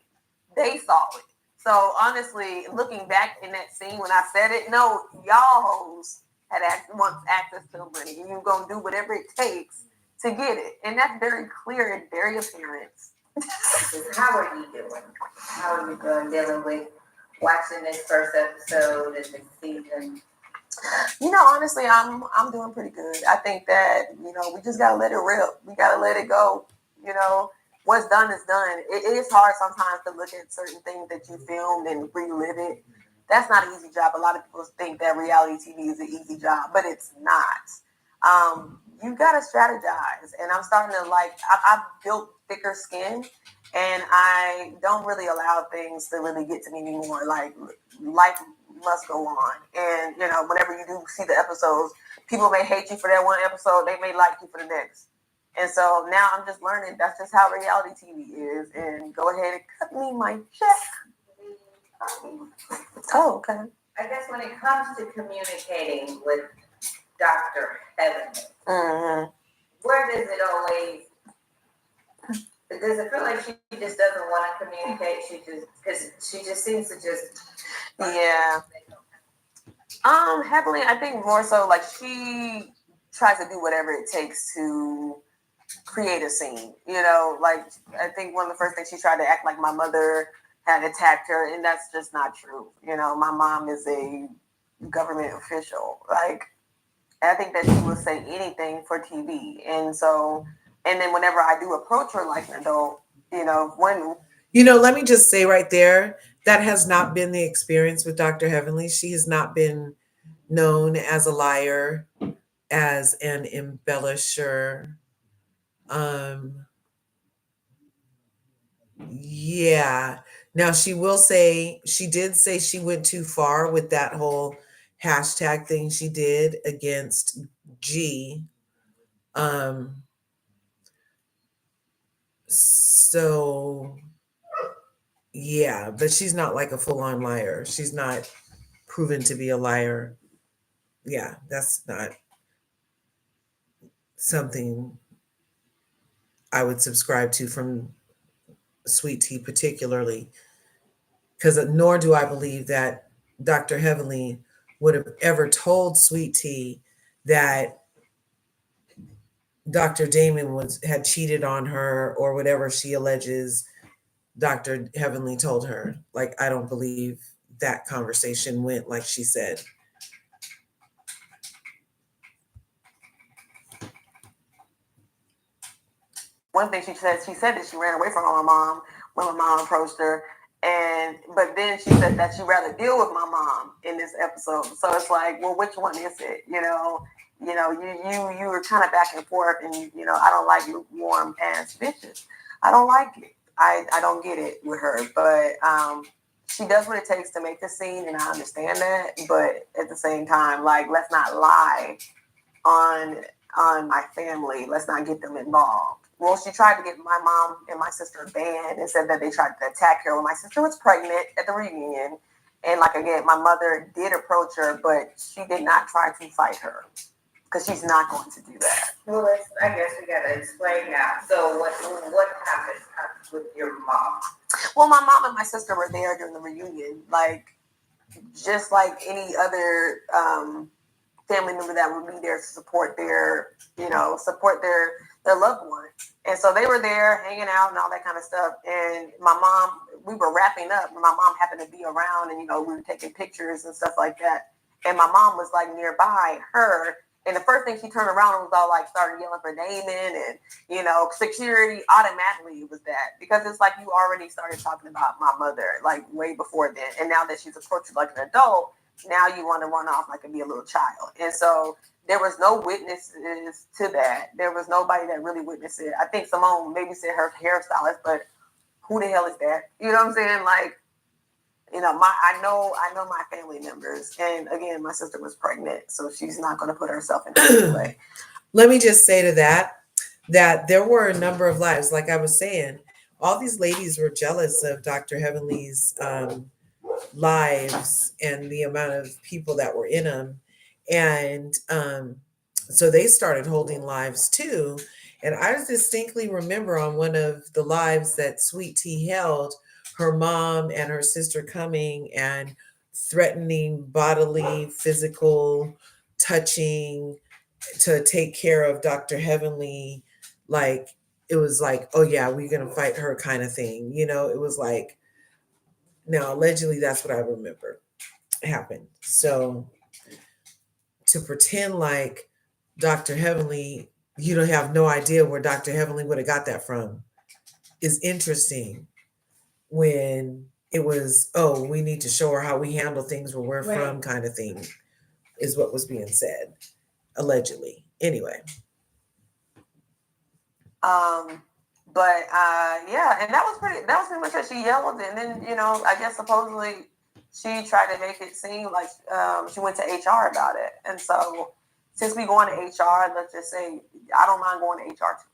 Speaker 6: They saw it. So honestly, looking back in that scene when I said it, no, y'all hoes had wants access to the money. You're gonna do whatever it takes to get it, and that's very clear and very apparent.
Speaker 5: How are you doing? How are you doing dealing with watching this first episode of the season?
Speaker 6: Honestly, I'm doing pretty good. I think that we just gotta let it rip. We gotta let it go. What's done is done. It is hard sometimes to look at certain things that you filmed and relive it. That's not an easy job. A lot of people think that reality TV is an easy job, but it's not. You got to strategize. And I'm starting to I've built thicker skin, and I don't really allow things to really get to me anymore. Like, life must go on. And, whenever you do see the episodes, people may hate you for that one episode. They may like you for the next. And so now I'm just learning that's just how reality TV is. And go ahead and cut me my check. Oh, okay.
Speaker 5: I guess when it comes to communicating with Dr. Heavenly, where does it always? Does it feel like she just doesn't want to communicate? She just seems to just.
Speaker 6: Yeah. Heavenly, I think more so like she tries to do whatever it takes to create a scene. I think one of the first things she tried to act like my mother had attacked her, and that's just not true. My mom is a government official. I think that she will say anything for TV. And so, and then whenever I do approach her like an adult,
Speaker 2: let me just say right there, that has not been the experience with Dr. Heavenly. She has not been known as a liar, as an embellisher. Yeah. Now she did say she went too far with that whole hashtag thing she did against G. So yeah, but she's not like a full-on liar. She's not proven to be a liar. Yeah, that's not something I would subscribe to from Sweet Tea particularly, because nor do I believe that Dr. Heavenly would have ever told Sweet Tea that Dr. Damon had cheated on her or whatever she alleges Dr. Heavenly told her. I don't believe that conversation went like she said.
Speaker 6: One thing she said that she ran away from my mom when my mom approached her. But then she said that she'd rather deal with my mom in this episode. So it's like, well, which one is it? You were kind of back and forth, and I don't like lukewarm ass bitches. I don't like it. I don't get it with her, but she does what it takes to make the scene, and I understand that. But at the same time, like, let's not lie on my family. Let's not get them involved. Well, she tried to get my mom and my sister banned and said that they tried to attack her when my sister was pregnant at the reunion. And like, again, my mother did approach her, but she did not try to fight her because she's not going to do that.
Speaker 5: Well, I guess we gotta explain now. So what happened with your mom?
Speaker 6: Well, my mom and my sister were there during the reunion, like just like any other family member that would be there to support their loved one. And so they were there hanging out and all that kind of stuff. And my mom, we were wrapping up, and my mom happened to be around, and we were taking pictures and stuff like that. And my mom was like nearby her. And the first thing she turned around and was all like, started yelling for Damon and, security. Automatically it was that, because it's like you already started talking about my mother like way before then. And now that she's approached you like an adult, now you want to run off like and be a little child. And so there was no witnesses to that. There was nobody that really witnessed it. I think Simone maybe said her hairstylist, but who the hell is that? You know what I'm saying? Like, I know my family members, and again, my sister was pregnant, so she's not going to put herself in harm's way.
Speaker 2: Let me just say to that there were a number of lives, like I was saying, all these ladies were jealous of Dr. Heavenly's lives and the amount of people that were in them, and so they started holding lives too. And I distinctly remember on one of the lives that Sweet Tea held, her mom and her sister coming and threatening bodily, physical touching to take care of Dr. Heavenly. Like, it was like, oh yeah, we're going to fight her kind of thing. It was like, now allegedly that's what I remember happened. So to pretend like Dr. Heavenly, you don't have no idea where Dr. Heavenly would have got that from is interesting, when it was, oh, we need to show her how we handle things where we're from kind of thing, is what was being said, allegedly. Anyway.
Speaker 6: Yeah, and that was pretty much what she yelled. And then, I guess supposedly she tried to make it seem like she went to HR about it. And so since we going to HR, let's just say I don't mind going to HR too.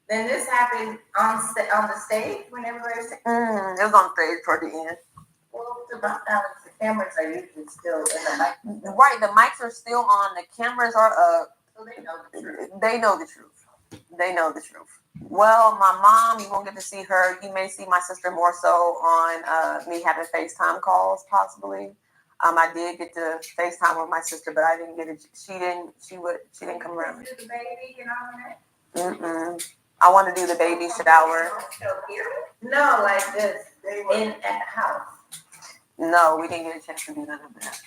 Speaker 5: Then this happened on the stage when everybody was
Speaker 6: it was on stage toward the end.
Speaker 5: Well, the cameras are usually still in the mic.
Speaker 6: Right, the mics are still on, the cameras are up.
Speaker 5: So they know the truth.
Speaker 6: They know the truth. They know the truth. Well, my mom, you won't get to see her. You may see my sister more so on me having FaceTime calls, possibly. I did get to FaceTime with my sister, but I didn't get it. She didn't come around.
Speaker 5: Do the baby and all that?
Speaker 6: I want to do the baby shower.
Speaker 5: No, like this at the house.
Speaker 6: No, we didn't get a chance to do none of that.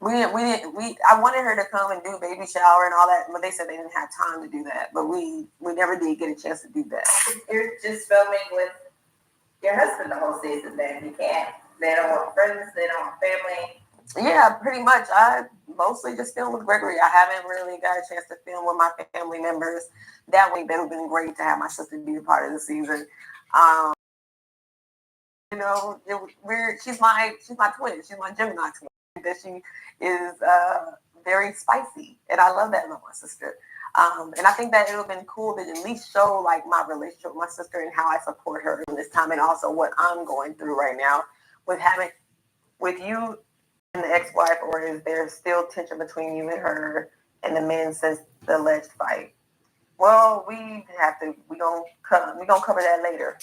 Speaker 6: I wanted her to come and do baby shower and all that, but they said they didn't have time to do that. But we never did get a chance to do that.
Speaker 5: You're just filming with your husband the whole season, then you can't. They don't want friends, they don't want family.
Speaker 6: Yeah, pretty much. I mostly just film with Gregory. I haven't really got a chance to film with my family members. That way, it would have been great to have my sister be a part of the season. She's my twin. She's my Gemini twin. That she is very spicy, and I love that about my sister. And I think that it would have been cool to at least show like my relationship with my sister and how I support her in this time, and also what I'm going through right now with you and the ex-wife, or is there still tension between you and her and the men since the alleged fight? Well, we gonna cover that later.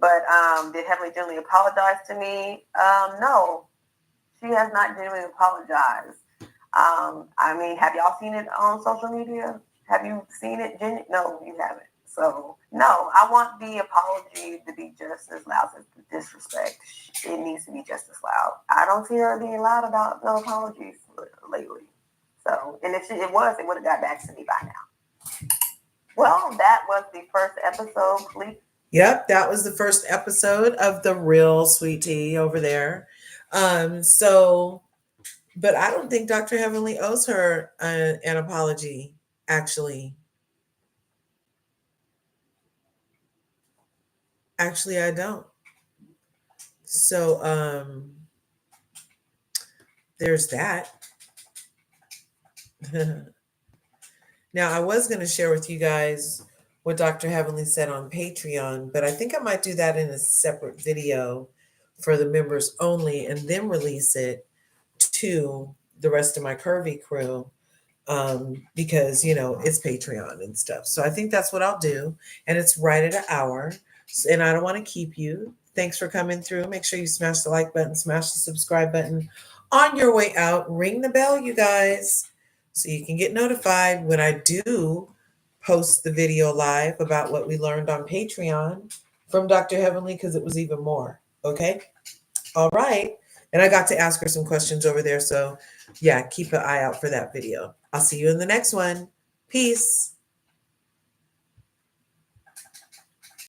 Speaker 6: But did Heavenly genuinely apologize to me? No, she has not genuinely apologized. I mean, have y'all seen it on social media? Have you seen it, Jen? No, you haven't. So, no, I want the apology to be just as loud as the disrespect. It needs to be just as loud. I don't see her being loud about no apologies lately. So, and if it would have got back to me by now. Well, that was the first episode.
Speaker 2: Yep, that was the first episode of the real sweet tea over there. So, but I don't think Dr. Heavenly owes her an apology, actually. Actually, I don't. So, there's that. Now, I was going to share with you guys what Dr. Heavenly said on Patreon, but I think I might do that in a separate video for the members only and then release it to the rest of my curvy crew, because, you know, it's Patreon and stuff. So I think that's what I'll do. And it's right at an hour. And I don't want to keep you. Thanks for coming through. Make sure you smash the like button, smash the subscribe button on your way out. Ring the bell, you guys, so you can get notified when I do post the video live about what we learned on Patreon from Dr. Heavenly, because it was even more. Okay. All right. And I got to ask her some questions over there. So yeah, keep an eye out for that video. I'll see you in the next one. Peace.